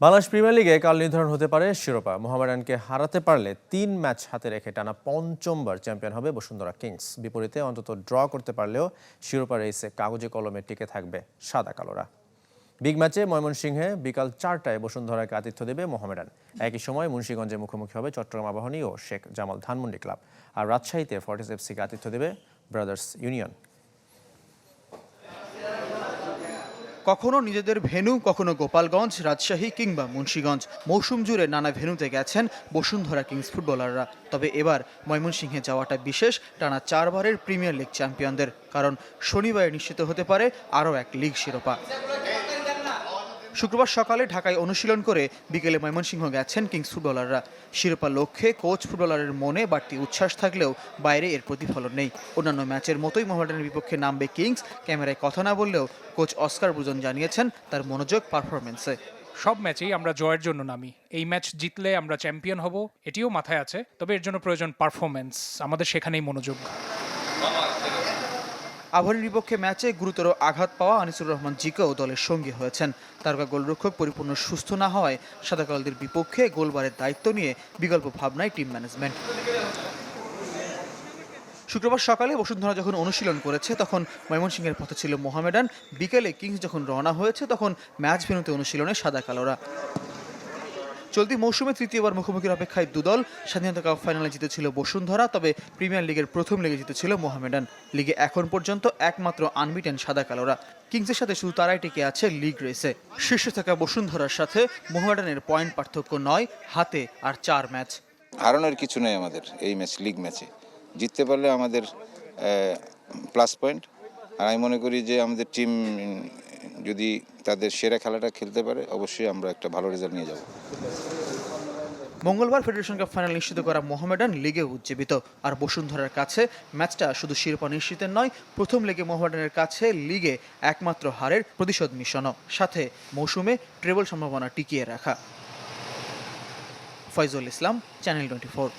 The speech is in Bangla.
বাংলাদেশ প্রিমিয়ার লিগে কাল নির্ধারণ হতে পারে শিরোপা। মোহামেডানকে হারাতে পারলে ৩ ম্যাচ হাতে রেখে টানা পঞ্চমবার চ্যাম্পিয়ন হবে বসুন্ধরা কিংস। বিপরীতে অন্তত ড্র করতে পারলেও শিরোপা রেসে কাগজে কলমে টিকে থাকবে সাদা কালোরা। বিগ ম্যাচে ময়মনসিংহে বিকাল 4টায় বসুন্ধরাকে আতিথ্য দেবে মোহামেডান। একই সময় মুন্সিগঞ্জে মুখোমুখি হবে চট্টগ্রাম আবাহনী ও শেখ জামাল ধানমন্ডি ক্লাব। আর রাজশাহীতে ফর্টিস এফসিকে আতিথ্য দেবে ব্রাদার্স ইউনিয়ন। কখনো নিজেদের ভেন্যু, কখনো গোপালগঞ্জ, রাজশাহী কিংবা মুন্সিগঞ্জ, মৌসুম জুড়ে নানা ভেন্যুতে গেছেন বসুন্ধরা কিংস ফুটবলাররা। তবে এবার ময়মনসিংহে যাওয়াটা বিশেষ, টানা 4বারের প্রিমিয়ার লিগ চ্যাম্পিয়নদের, কারণ শনিবারে নিশ্চিত হতে পারে আরও এক লিগ শিরোপা। শুক্রবার সকালে ঢাকায় অনুশীলন করে বিকেলে ময়মনসিংহ গেছেন কিংস ফুটবলাররা। শিরোপা লক্ষ্যে কোচ ফুটবলারের মনে বাড়তি উচ্ছ্বাস থাকলেও বাইরে এর প্রতিফলন নেই। অন্যান্য ম্যাচের মতোই মোহামেডানের বিপক্ষে নামবে কিংস। ক্যামেরায় কথা না বললেও কোচ অস্কার ব্রুজন জানিয়েছেন তার মনোযোগ পারফরমেন্সে। সব ম্যাচেই আমরা জয়ের জন্য নামি। এই ম্যাচ জিতলে আমরা চ্যাম্পিয়ন হব, এটিও মাথায় আছে। তবে এর জন্য প্রয়োজন পারফরমেন্স, আমাদের সেখানেই মনোযোগ। আবাহনীর বিপক্ষে ম্যাচে গুরুতর আঘাত পাওয়া আনিসুর রহমান জিকোও দলের সঙ্গী হয়েছেন। তারকা গোলরক্ষক পরিপূর্ণ সুস্থ না হওয়ায় সাদাকালদের বিপক্ষে গোলবারের দায়িত্ব নিয়ে বিকল্প ভাবনায় টিম ম্যানেজমেন্ট। শুক্রবার সকালে বসুন্ধরা যখন অনুশীলন করেছে তখন ময়মনসিংহের পথে ছিল মোহামেডান। বিকেলে কিংস যখন রওনা হয়েছে তখন ম্যাচ ভেন্যুতে অনুশীলনে সাদা কালোরা। চলতি মৌসুমে তৃতীয়বার মুখোমুখির অপেক্ষায় দুদল। স্বাধীনতা কাপ ফাইনালে জিতেছিল বসুন্ধরা, তবে প্রিমিয়ার লিগের প্রথম লেগে জিতেছিল মোহামেডান। লিগে এখন পর্যন্ত একমাত্র আনবিটেন সাদা কালোরা। কিংসের সাথে শুধু তারাই টিকে আছে লিগ রেসে। শীর্ষে থাকা বসুন্ধরার সাথে মোহামেডানের পয়েন্ট পার্থক্য 9, হাতে আর 4 ম্যাচ। হারানোর কিছু নেই আমাদের এই ম্যাচ, লিগ ম্যাচে জিততে পারলে আমাদের প্লাস পয়েন্ট। আর আমি মনে করি যে আমাদের টিম যদি তাদের সেরা খেলাটা খেলতে পারে, অবশ্যই আমরা একটা ভালো রেজাল্ট নিয়ে যাব। মঙ্গলবার ফেডারেশন কাপ ফাইনাল নিশ্চিত করা মোহামেডান লিগে উজ্জীবিত। আর বসুন্ধরার কাছে ম্যাচটা শুধু শিরোপা নিশ্চিতের নয়, প্রথম লেগে মোহামেডানের কাছে লিগে একমাত্র হারের প্রতিশোধ মিশনও, সাথে মৌসুমে ট্রেবল সম্ভাবনা টিকিয়ে রাখা। ফয়জুল ইসলাম, চ্যানেল 24।